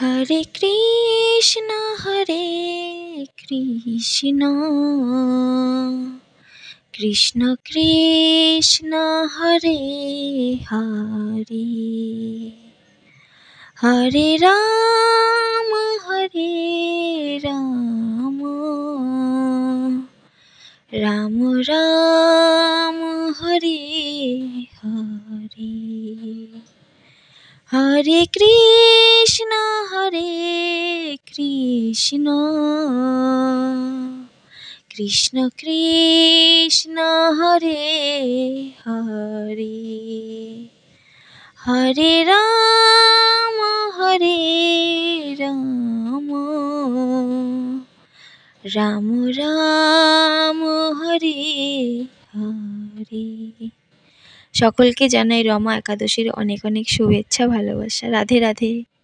হরে কৃষ্ণ কৃষ্ণ কৃষ্ণ হরে হরে, হরে রাম রাম রাম হরে হরে, হরে কৃষ্ণ কৃষ্ণ কৃষ্ণ হরে হরে, হরে রাম রাম রাম হরে হরে। সকলকে জানাই রমা একাদশীর অনেক অনেক শুভেচ্ছা, ভালোবাসা। রাধে রাধে।